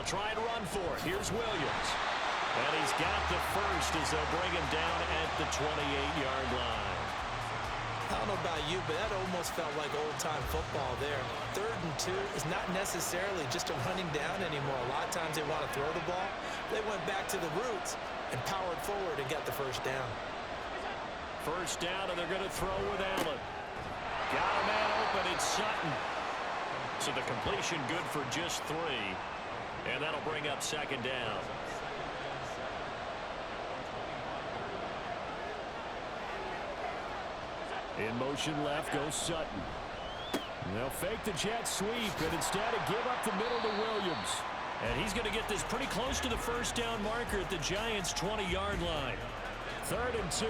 They'll try and run for it. Here's Williams. And he's got the first as they'll bring him down at the 28-yard line. I don't know about you, but that almost felt like old-time football there. 3rd and 2 is not necessarily just a running down anymore. A lot of times they want to throw the ball. They went back to the roots and powered forward and got the first down. First down, and they're going to throw with Allen. Got a man open. It's Sutton. So the completion good for just 3. And that'll bring up 2nd down. In motion left goes Sutton. They'll fake the jet sweep, and instead give up the middle to Williams. And he's going to get this pretty close to the first down marker at the Giants' 20-yard line. 3rd and 2.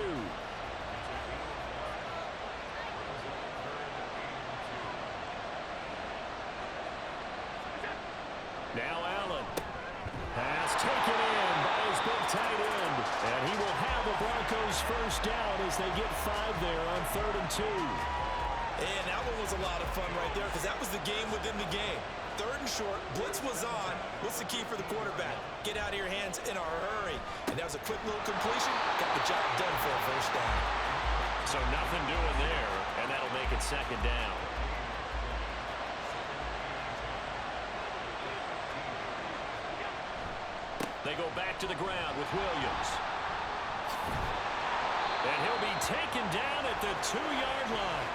Now Allen. Pass taken in by his big tight end. And he will have the Broncos first down as they get 5 there on 3rd and 2. And that one was a lot of fun right there because that was the game within the game. 3rd and short, blitz was on. What's the key for the quarterback? Get out of your hands in a hurry. And that was a quick little completion. Got the job done for a first down. So nothing doing there, and that'll make it 2nd down. They go back to the ground with Williams. And he'll be taken down at the 2-yard line.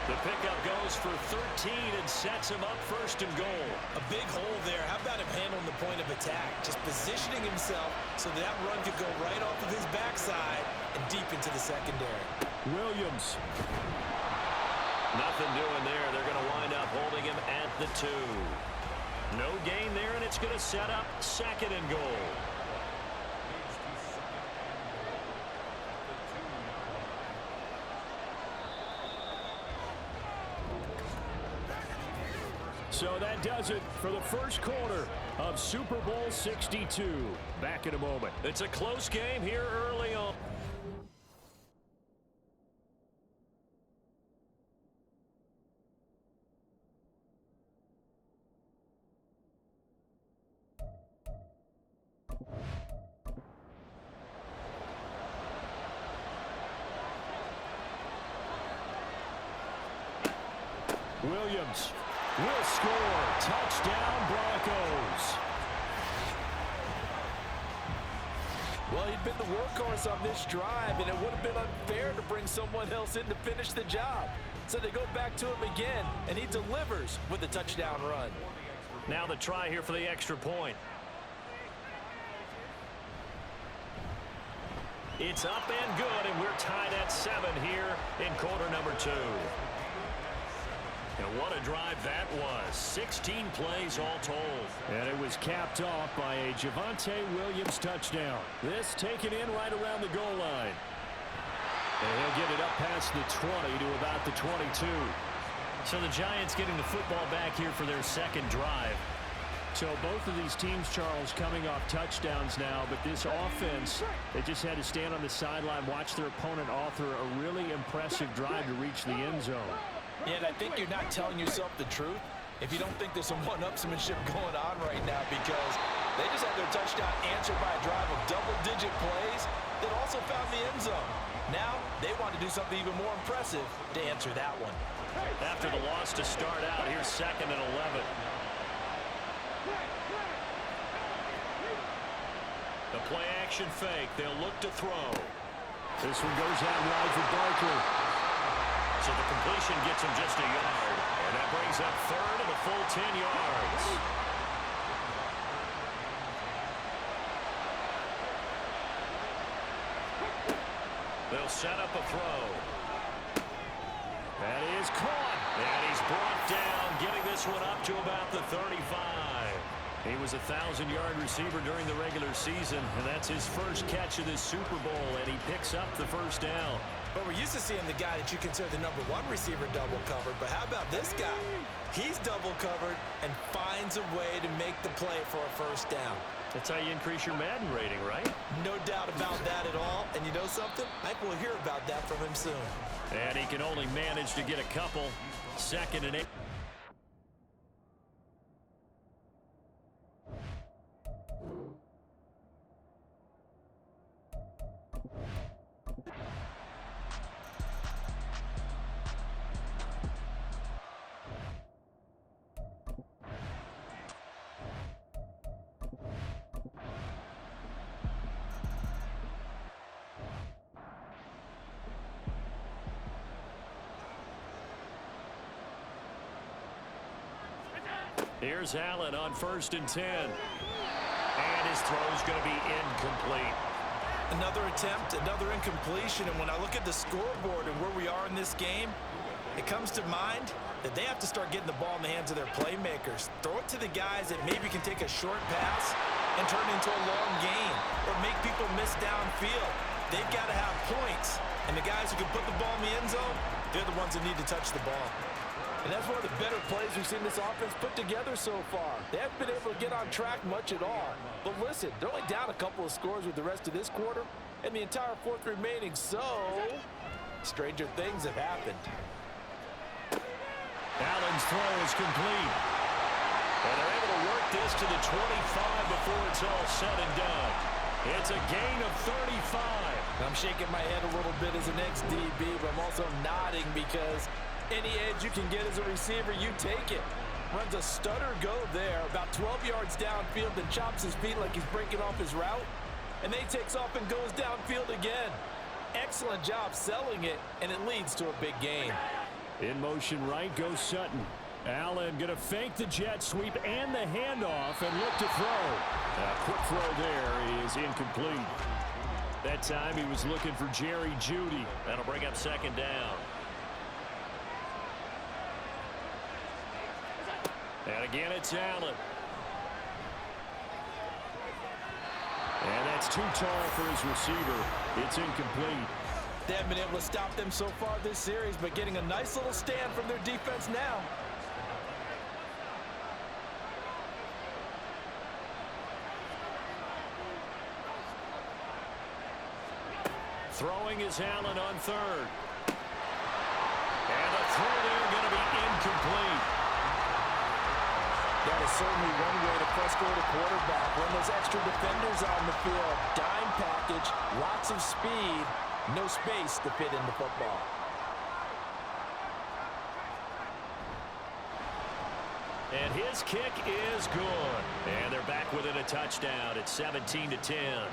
The pickup goes for 13 and sets him up 1st and goal. A big hole there. How about him handling the point of attack? Just positioning himself so that run could go right off of his backside and deep into the secondary. Williams. Nothing doing there. They're going to wind up holding him at the 2. No gain there, and it's going to set up 2nd and goal. So that does it for the first quarter of Super Bowl 62. Back in a moment. It's a close game here early on. Williams will score. Touchdown, Broncos. Well, he'd been the workhorse on this drive, and it would have been unfair to bring someone else in to finish the job. So they go back to him again, and he delivers with a touchdown run. Now the try here for the extra point. It's up and good, and we're tied at 7 here in quarter number 2. And what a drive that was. 16 plays all told. And it was capped off by a Javonte Williams touchdown. This taken in right around the goal line. And he'll get it up past the 20 to about the 22. So the Giants getting the football back here for their 2nd drive. So both of these teams, Charles, coming off touchdowns now, but this offense, they just had to stand on the sideline, watch their opponent author a really impressive drive to reach the end zone. Yeah, and I think you're not telling yourself the truth if you don't think there's some one-upsmanship going on right now, because they just had their touchdown answered by a drive of double-digit plays that also found the end zone. Now they want to do something even more impressive to answer that one. After the loss to start out, here's 2nd and 11. The play action fake. They'll look to throw. This one goes out wide for Barkley. So the completion gets him just a yard. And that brings up 3rd and a full 10 yards. They'll set up a throw. That is caught. And he's brought down, getting this one up to about the 35. He was a 1,000-yard receiver during the regular season, and that's his first catch of this Super Bowl, and he picks up the first down. But we're used to seeing the guy that you consider the number 1 receiver double covered, but how about this guy? He's double covered and finds a way to make the play for a first down. That's how you increase your Madden rating, right? No doubt about that at all. And you know something? I think we'll hear about that from him soon. And he can only manage to get a couple. 2nd and 8. Here's Allen on 1st and 10. And his throw's going to be incomplete. Another attempt, another incompletion, and when I look at the scoreboard and where we are in this game, it comes to mind that they have to start getting the ball in the hands of their playmakers. Throw it to the guys that maybe can take a short pass and turn it into a long gain or make people miss downfield. They've got to have points, and the guys who can put the ball in the end zone, they're the ones that need to touch the ball. And that's one of the better plays we've seen this offense put together so far. They haven't been able to get on track much at all. But listen, they're only down a couple of scores with the rest of this quarter and the entire fourth remaining, so stranger things have happened. Allen's throw is complete. And they're able to work this to the 25 before it's all said and done. It's a gain of 35. I'm shaking my head a little bit as an ex-DB, but I'm also nodding because any edge you can get as a receiver, you take it. Runs a stutter go there, about 12 yards downfield, then chops his feet like he's breaking off his route. And then he takes off and goes downfield again. Excellent job selling it, and it leads to a big gain. In motion right goes Sutton. Allen going to fake the jet sweep and the handoff and look to throw. A quick throw there is incomplete. That time he was looking for Jerry Jeudy. That'll bring up 2nd down. And again, it's Allen. And that's too tall for his receiver. It's incomplete. They haven't been able to stop them so far this series, but getting a nice little stand from their defense now. Throwing is Allen on 3rd. And the throw there going to be incomplete. That is certainly one way to frustrate a quarterback. Run those extra defenders on the field. Dime package, lots of speed, no space to fit into football. And his kick is good. And they're back within a touchdown. It's 17-10.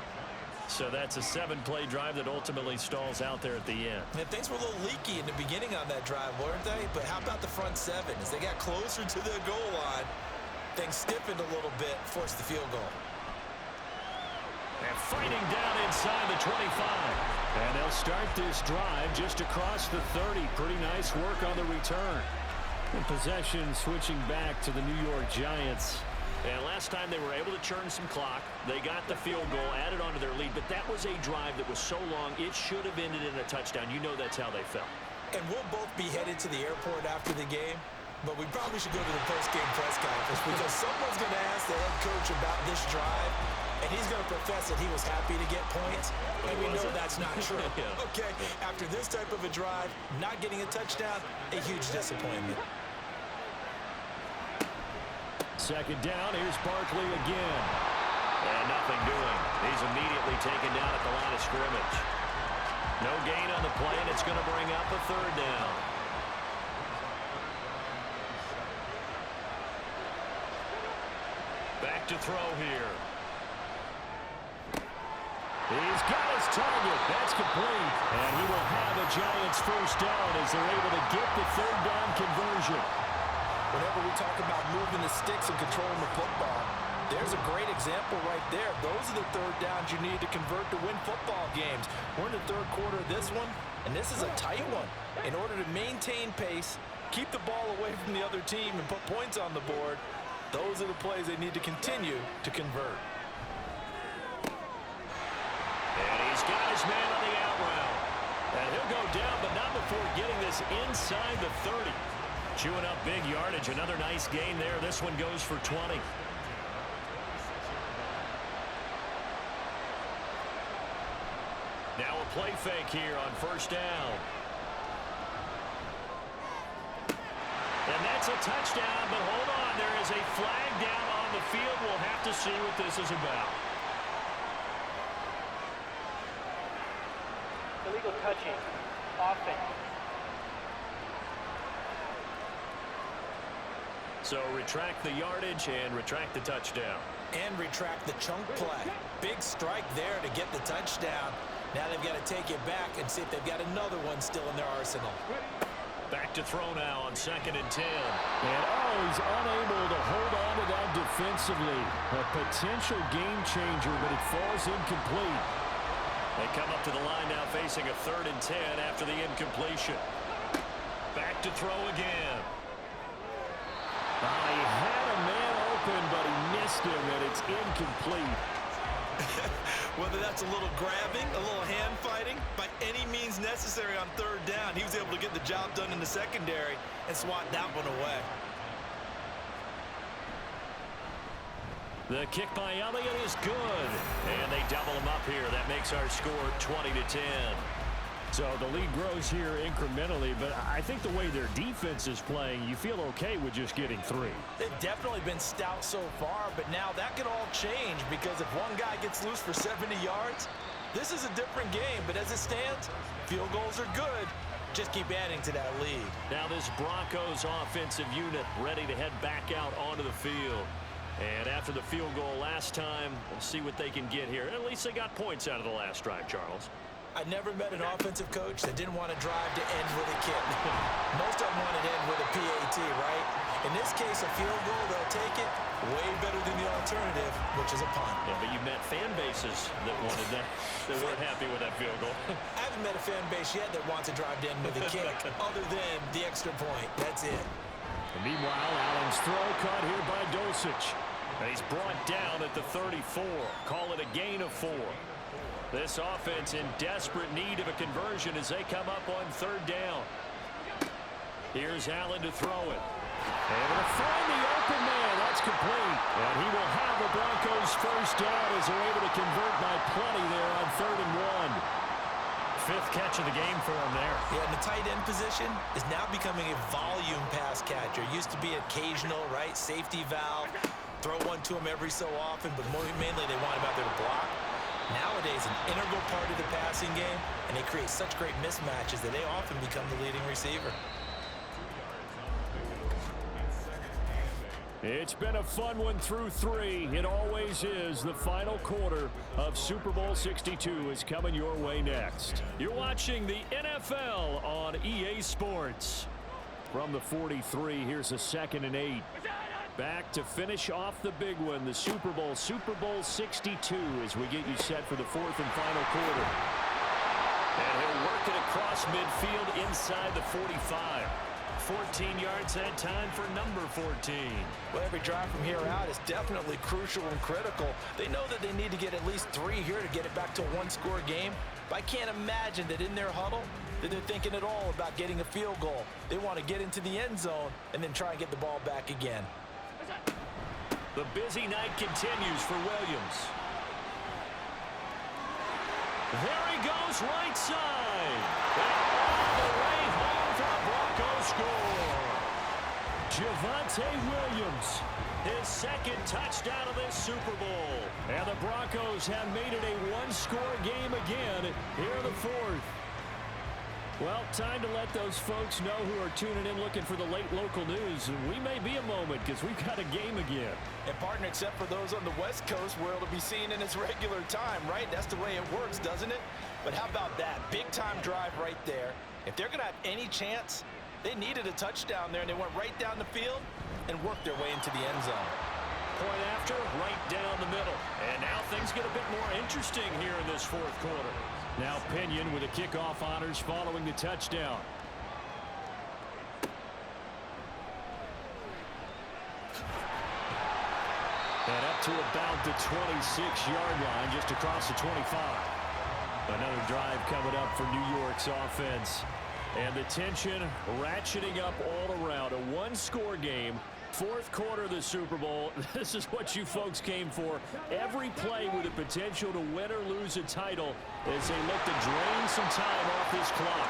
So that's a 7-play drive that ultimately stalls out there at the end. And things were a little leaky in the beginning on that drive, weren't they? But how about the front 7? As they got closer to the goal line, things stiffened a little bit, forced the field goal. And fighting down inside the 25. And they'll start this drive just across the 30. Pretty nice work on the return. And possession switching back to the New York Giants. And last time they were able to churn some clock. They got the field goal, added on to their lead. But that was a drive that was so long, it should have ended in a touchdown. You know that's how they felt. And we'll both be headed to the airport after the game. But we probably should go to the post-game press conference because someone's going to ask the head coach about this drive, and he's going to profess that he was happy to get points, and we know that's not true. Yeah. Okay, after this type of a drive, not getting a touchdown, a huge disappointment. 2nd down, here's Barkley again. And nothing doing. He's immediately taken down at the line of scrimmage. No gain on the play, and it's going to bring up a 3rd down. Back to throw here. He's got his target. That's complete. And he will have a Giants 1st down as they're able to get the 3rd down conversion. Whenever we talk about moving the sticks and controlling the football, there's a great example right there. Those are the 3rd downs you need to convert to win football games. We're in the 3rd quarter of this one, and this is a tight one. In order to maintain pace, keep the ball away from the other team, and put points on the board, those are the plays they need to continue to convert. And he's got his man on the out route. And he'll go down, but not before getting this inside the 30. Chewing up big yardage. Another nice gain there. This one goes for 20. Now a play fake here on 1st down. And that's a touchdown, but hold on. There is a flag down on the field. We'll have to see what this is about. Illegal touching. Offense. So retract the yardage and retract the touchdown. And retract the chunk play. Big strike there to get the touchdown. Now they've got to take it back and see if they've got another one still in their arsenal. Back to throw now on 2nd and 10. And he's unable to hold on to that defensively. A potential game changer, but it falls incomplete. They come up to the line now facing a 3rd and 10 after the incompletion. Back to throw again. He had a man open, but he missed him, and it's incomplete. Whether that's a little grabbing, a little hand fighting, by any means necessary on 3rd down, he was able to get the job done in the secondary and swat that one away. The kick by Elliott is good. And they double him up here. That makes our score 20-10. So the lead grows here incrementally, but I think the way their defense is playing, you feel okay with just getting 3. They've definitely been stout so far, but now that could all change because if one guy gets loose for 70 yards, this is a different game. But as it stands, field goals are good. Just keep adding to that lead. Now this Broncos offensive unit ready to head back out onto the field. And after the field goal last time, we'll see what they can get here. At least they got points out of the last drive, Charles. I never met an offensive coach that didn't want to drive to end with a kick. Most of them wanted to end with a PAT, right? In this case, a field goal, they'll take it way better than the alternative, which is a punt. Yeah, but you met fan bases that wanted that. They weren't happy with that field goal. I haven't met a fan base yet that wants to drive to end with a kick, other than the extra point. That's it. And meanwhile, Allen's throw caught here by Dosich. And he's brought down at the 34. Call it a gain of 4. This offense in desperate need of a conversion as they come up on 3rd down. Here's Allen to throw it. Able to find the open man. That's complete. And he will have the Broncos first down as they're able to convert by plenty there on 3rd and 1. 5th catch of the game for him there. Yeah, and the tight end position is now becoming a volume pass catcher. Used to be occasional, right? Safety valve. Throw one to him every so often, but mainly they want him out there to block. Nowadays, an integral part of the passing game, and they create such great mismatches that they often become the leading receiver. It's been a fun one through 3. It always is. The final quarter of Super Bowl 62 is coming your way next. You're watching the NFL on EA Sports. From the 43, here's a 2nd and 8. Back to finish off the big one, the Super Bowl 62, as we get you set for the 4th and final quarter. And he'll work it across midfield inside the 45. 14 yards that time for number 14. Well, every drive from here out is definitely crucial and critical. They know that they need to get at least 3 here to get it back to a one-score game. But I can't imagine that in their huddle that they're thinking at all about getting a field goal. They want to get into the end zone and then try and get the ball back again. The busy night continues for Williams. There he goes, right side. And all the way home for a Broncos score. Javonte Williams. His 2nd touchdown of this Super Bowl. And the Broncos have made it a one-score game again here in the 4th. Well, time to let those folks know who are tuning in looking for the late local news. We may be a moment because we've got a game again. And partner, except for those on the West Coast where it'll be seen in its regular time, right? That's the way it works, doesn't it? But how about that? Big-time drive right there. If they're going to have any chance, they needed a touchdown there, and they went right down the field and worked their way into the end zone. Point after, right down the middle. And now things get a bit more interesting here in this 4th quarter. Now Pinion with the kickoff honors following the touchdown. And up to about the 26-yard line, just across the 25. Another drive coming up for New York's offense. And the tension ratcheting up all around. A one-score game. 4th quarter of the Super Bowl. This is what you folks came for. Every play with the potential to win or lose a title as they look to drain some time off this clock.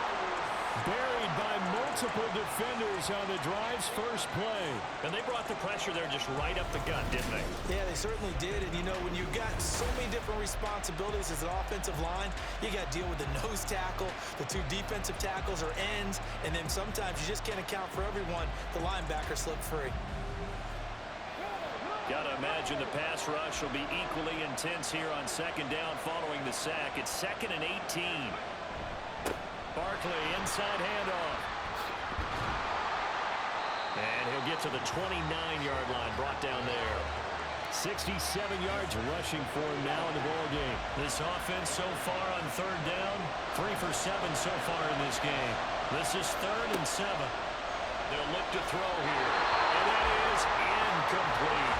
Buried by multiple defenders on the drive's first play. And they brought the pressure there just right up the gut, didn't they? Yeah, they certainly did. And, you know, when you've got so many different responsibilities as an offensive line, you got to deal with the nose tackle, the 2 defensive tackles or ends, and then sometimes you just can't account for everyone. The linebacker slipped free. Got to imagine the pass rush will be equally intense here on 2nd down following the sack. It's 2nd and 18. Barkley inside handoff. And he'll get to the 29-yard line, brought down there. 67 yards rushing for him now in the ball game. This offense so far on third down, 3 for 7 so far in this game. This is 3rd and 7. They'll look to throw here. And that is incomplete.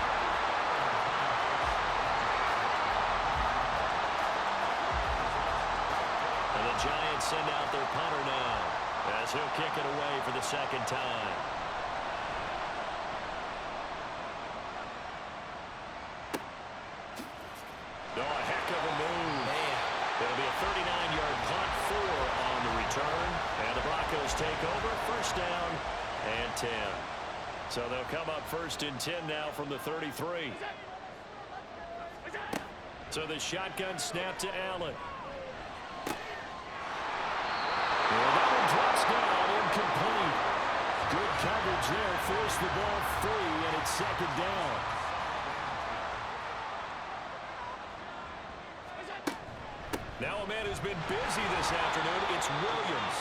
And the Giants send out their punter now as he'll kick it away for the second time. Oh, a heck of a move. Man. It'll be a 39-yard punt, 4 on the return. And the Broncos take over, first down and 10. So they'll come up 1st and 10 now from the 33. So the shotgun snap to Allen. And that one drops down, incomplete. Good coverage there, forced the ball free, and it's 2nd down. Now a man who's been busy this afternoon, it's Williams.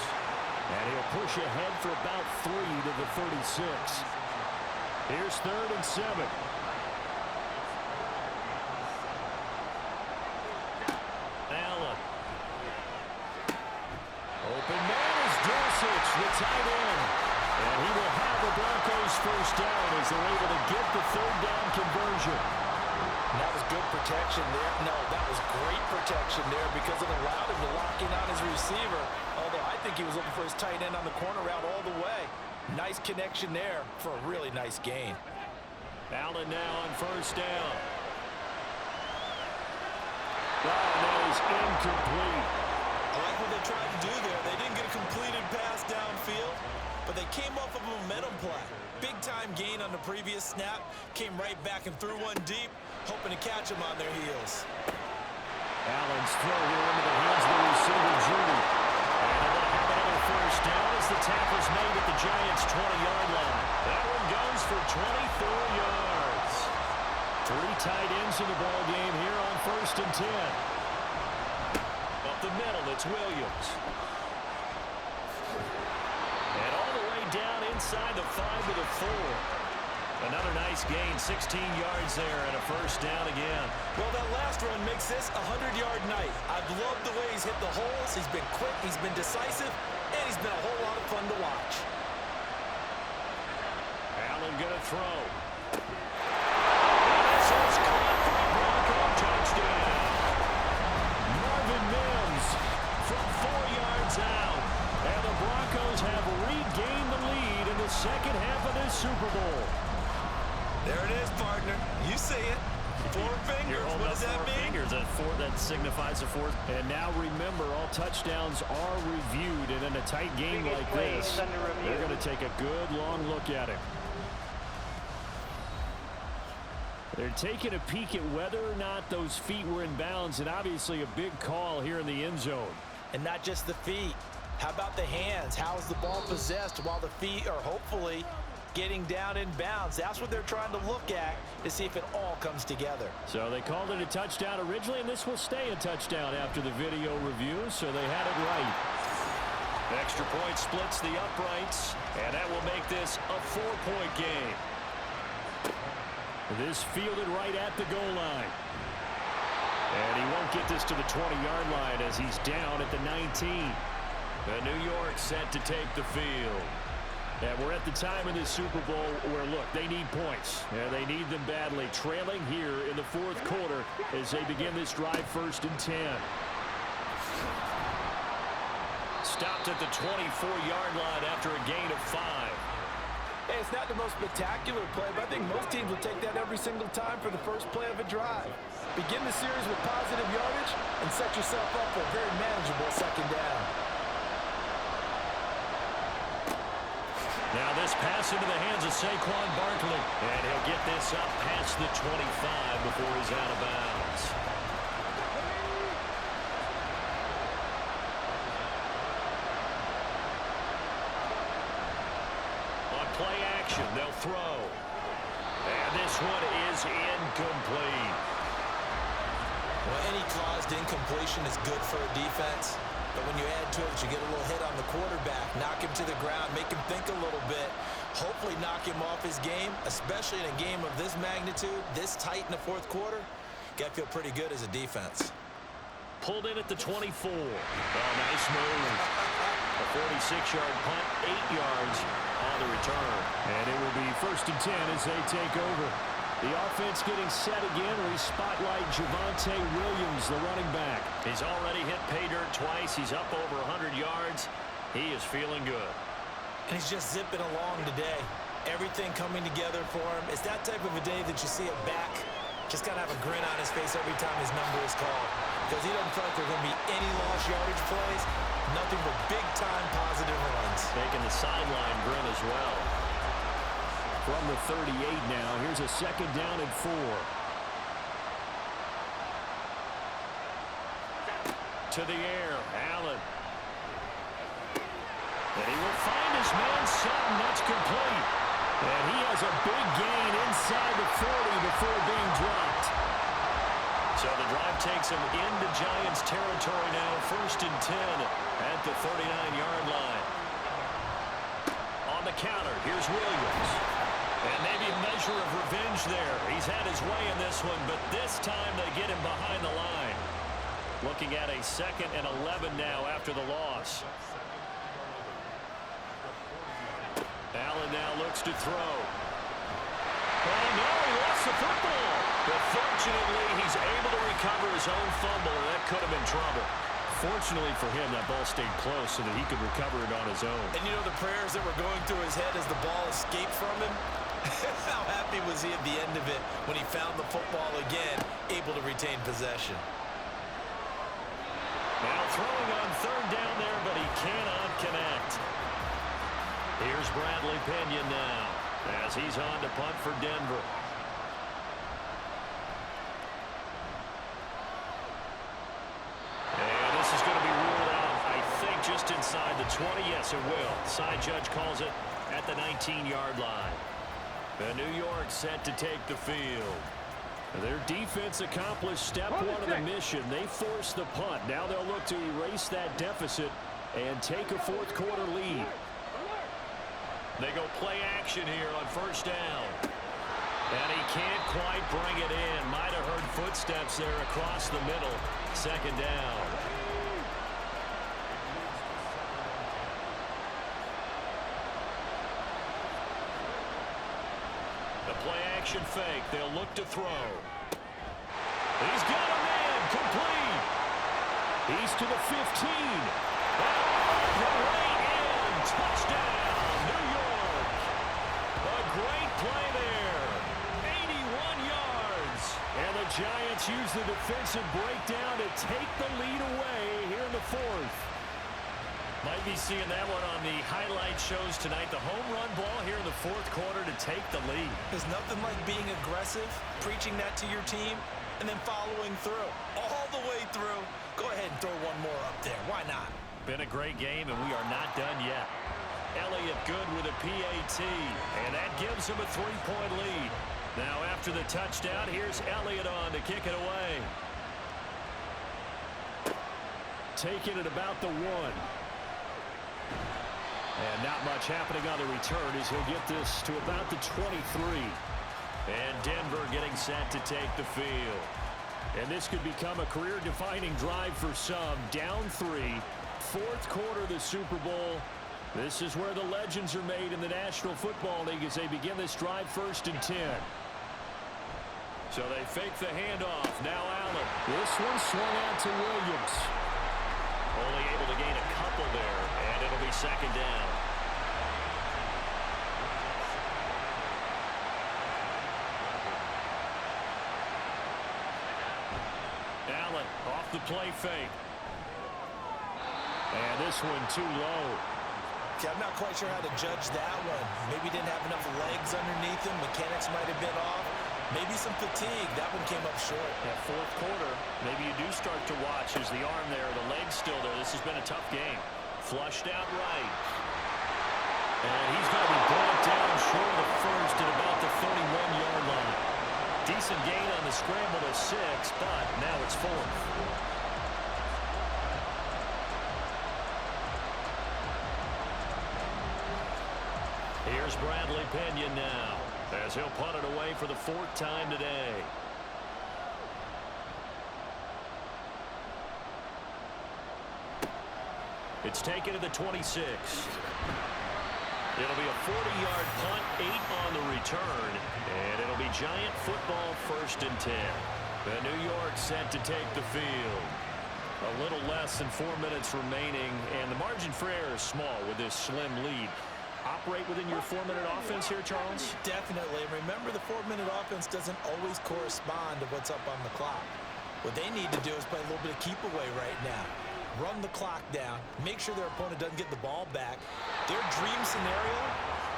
And he'll push ahead for about 3 to the 36. Here's 3rd and 7. Allen. Open man is Dulcich, the tight end. And he will have the Broncos first down as they're able to get the 3rd down conversion. That was good protection there. No, that was great protection there because it allowed him to lock in on his receiver. Although I think he was looking for his tight end on the corner route all the way. Nice connection there for a really nice gain. Allen now on first down. That is incomplete. I like what they tried to do there. They didn't get a completed pass downfield, but they came off of a momentum play. Big-time gain on the previous snap. Came right back and threw one deep, hoping to catch them on their heels. Allen's throw here into the hands of the receiver, Judy. And they're going to have another first down as the tackle's made at the Giants' 20-yard line. That one goes for 24 yards. 3 tight ends in the ball game here on 1st and 10. Up the middle, it's Williams. And all the way down inside the 5 to the 4. Another nice gain, 16 yards there, and a first down again. Well, that last run makes this a 100-yard night. I've loved the way he's hit the holes. He's been quick, he's been decisive, and he's been a whole lot of fun to watch. Allen gonna throw. And this is caught for a Bronco touchdown. Marvin Mims from 4 yards out. And the Broncos have regained the lead in the second half of this Super Bowl. There it is, partner. You see it. 4 fingers. What does that mean? Fingers. That signifies a 4th. And now remember, all touchdowns are reviewed. And in a tight game like this, they're going to take a good long look at it. They're taking a peek at whether or not those feet were in bounds. And obviously a big call here in the end zone. And not just the feet. How about the hands? How is the ball possessed while the feet are hopefully getting down in bounds? That's what they're trying to look at to see if it all comes together. So they called it a touchdown originally, and this will stay a touchdown after the video review, so they had it right. Extra point splits the uprights, and that will make this a 4-point game. This fielded right at the goal line. And he won't get this to the 20-yard line as he's down at the 19. The New York set to take the field. And we're at the time in this Super Bowl where, look, they need points. Yeah, they need them badly. Trailing here in the 4th quarter as they begin this drive 1st and 10. Stopped at the 24-yard line after a gain of 5. Hey, it's not the most spectacular play, but I think most teams will take that every single time for the first play of a drive. Begin the series with positive yardage and set yourself up for a very manageable second down. Now this pass into the hands of Saquon Barkley. And he'll get this up past the 25 before he's out of bounds. On play action, they'll throw. And this one is incomplete. Well, any caused incompletion is good for a defense. But when you add to it, you get a little hit on the quarterback, knock him to the ground, make him think a little bit. hopefully knock him off his game, especially in a game of this magnitude, this tight in the fourth quarter. Got to feel pretty good as a defense. Pulled in at the 24. Oh, nice move. A 46-yard punt, 8 yards on the return. And it will be 1st and 10 as they take over. The offense getting set again. We spotlight Javonte Williams, the running back. He's already hit pay dirt twice. He's up over 100 yards. He is feeling good. And he's just zipping along today. Everything coming together for him. It's that type of a day that you see a back just got to have a grin on his face every time his number is called. Because he doesn't feel like there are going to be any lost yardage plays. Nothing but big-time positive runs. Making the sideline grin as well. From the 38 now, here's a 2nd down and 4. To the air, Allen. And he will find his man Sutton. That's complete. And he has a big gain inside the 40 before being dropped. So the drive takes him into Giants territory now. 1st and 10 at the 39-yard line. On the counter, here's Williams. And maybe a measure of revenge there. He's had his way in this one, but this time they get him behind the line. Looking at a 2nd and 11 now after the loss. Allen now looks to throw. Oh, no, he lost the football. But fortunately, he's able to recover his own fumble, and that could have been trouble. Fortunately for him, that ball stayed close so that he could recover it on his own. And you know the prayers that were going through his head as the ball escaped from him? How happy was he at the end of it when he found the football again, able to retain possession? Now throwing on 3rd down there, but he cannot connect. Here's Bradley Pinion now as he's on to punt for Denver. And this is going to be ruled out, I think, just inside the 20. Yes, it will. Side judge calls it at the 19-yard line. The New York set to take the field. Their defense accomplished step 1 of the mission. They forced the punt. Now they'll look to erase that deficit and take a 4th quarter lead. They go play action here on 1st down. And he can't quite bring it in. Might have heard footsteps there across the middle. 2nd down. The play action fake. They'll look to throw. He's got a man. Complete. He's to the 15. The way in. Touchdown. New York. A great play there. 81 yards. And the Giants use the defensive breakdown to take the lead away here in the 4th. Might be seeing that one on the highlight shows tonight. The home run ball here in the 4th quarter to take the lead. There's nothing like being aggressive, preaching that to your team, and then following through. All the way through. Go ahead and throw one more up there. Why not? Been a great game, and we are not done yet. Elliott good with a PAT, and that gives him a 3-point lead. Now after the touchdown, here's Elliott on to kick it away. Taking it about the 1. And not much happening on the return as he'll get this to about the 23. And Denver getting set to take the field. And this could become a career-defining drive for some. Down 3. 4th quarter of the Super Bowl. This is where the legends are made in the National Football League as they begin this drive 1st and 10. So they fake the handoff. Now Allen. This one swung out to Williams. Only able to gain a couple there, and it'll be 2nd down. Allen off the play fake. And this one too low. Okay, I'm not quite sure how to judge that one. Maybe didn't have enough legs underneath him. Mechanics might have been off. Maybe some fatigue. That one came up short. That 4th quarter, maybe you do start to watch as the arm there, the leg's still there. This has been a tough game. Flushed out right. And he's going to be brought down short of the 1st at about the 31-yard line. Decent gain on the scramble to 6, but now it's 4th. Here's Bradley Pinion now, as he'll punt it away for the 4th time today. It's taken to the 26. It'll be a 40-yard punt, 8 on the return, and it'll be Giant football 1st and 10. The New York set to take the field. A little less than 4 minutes remaining, and the margin for error is small with this slim lead. Operate within your 4-minute offense here, Charles? Definitely. And remember, the 4-minute offense doesn't always correspond to what's up on the clock. What they need to do is play a little bit of keep away right now. Run the clock down, make sure their opponent doesn't get the ball back. Their dream scenario,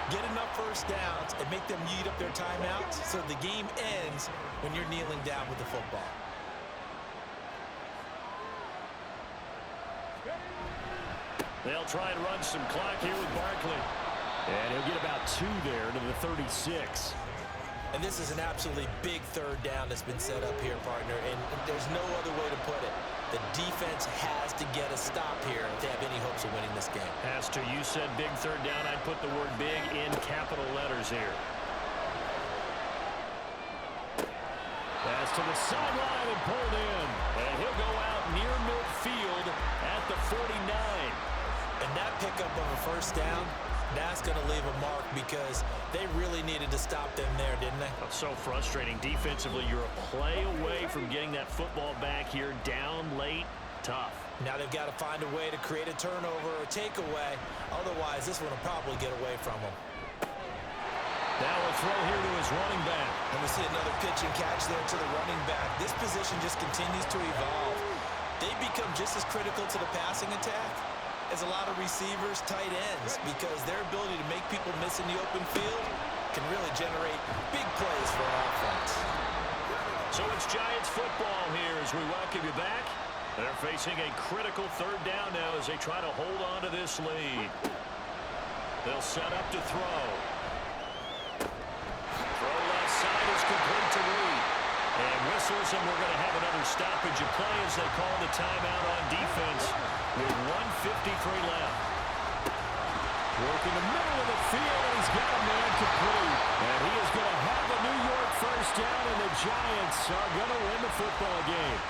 get enough first downs and make them eat up their timeouts so the game ends when you're kneeling down with the football. They'll try and run some clock here with Barkley. And he'll get about 2 there to the 36. And this is an absolutely big 3rd down that's been set up here, partner, and there's no other way to put it. The defense has to get a stop here if they have any hopes of winning this game. Has to. You said big 3rd down. I'd put the word big in capital letters here. Pass to the sideline and pulled in. And he'll go out near midfield at the 49. And that pickup of a 1st down, that's going to leave a mark because they really needed to stop them there, didn't they? So frustrating. Defensively, you're a play away from getting that football back here. Down late, tough. Now they've got to find a way to create a turnover or takeaway. Otherwise, this one will probably get away from them. Now a throw here to his running back. And we see another pitch and catch there to the running back. This position just continues to evolve. They become just as critical to the passing attack as a lot of receivers, tight ends, because their ability to make people miss in the open field can really generate big plays for an offense. So it's Giants football here as we welcome you back. They're facing a critical 3rd down now as they try to hold on to this lead. They'll set up to throw. Throw left side is complete to Reed. And whistles, and we're going to have another stoppage of play as they call the timeout on defense with 1:53 left. Working the middle of the field, and he's got a man complete. And he is going to have a New York 1st down, and the Giants are going to win the football game.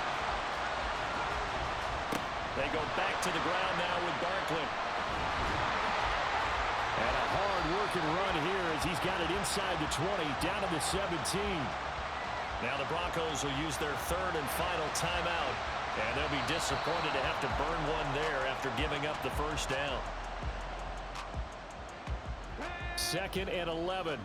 They go back to the ground now with Barkley. And a hard-working run here as he's got it inside the 20, down to the 17. Now the Broncos will use their 3rd and final timeout, and they'll be disappointed to have to burn one there after giving up the 1st down. 2nd and 11.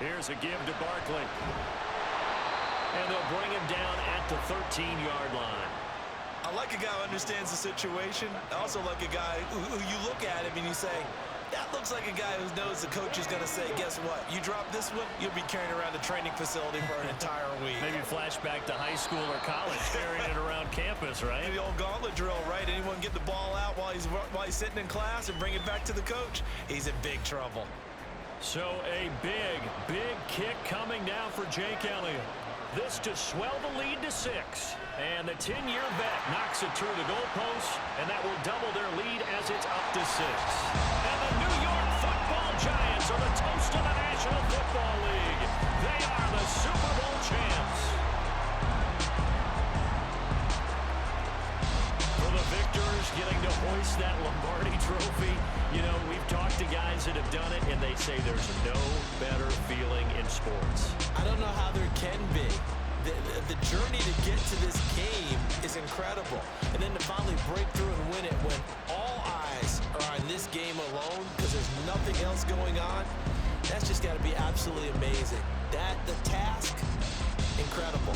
Here's a give to Barkley. And they'll bring him down at the 13-yard line. I like a guy who understands the situation. I also like a guy who you look at him and you say, that looks like a guy who knows the coach is going to say, guess what? You drop this one, you'll be carrying around the training facility for an entire week. Maybe flashback to high school or college, carrying it around campus, right? The old gauntlet drill, right? Anyone get the ball out while he's sitting in class and bring it back to the coach? He's in big trouble. So a big kick coming now for Jake Elliott. This to swell the lead to 6. And the 10-year vet knocks it through the goalpost, and that will double their lead as it's up to 6. And the New York Football Giants are the toast of the National Football League. They are the Super Bowl champs. For the victors getting to hoist that Lombardi trophy, you know, we've talked to guys that have done it, and they say there's no better feeling in sports. I don't know how there can be. The journey to get to this game is incredible. And then to finally break through and win it when all eyes are on this game alone because there's nothing else going on, that's just got to be absolutely amazing. The task, incredible.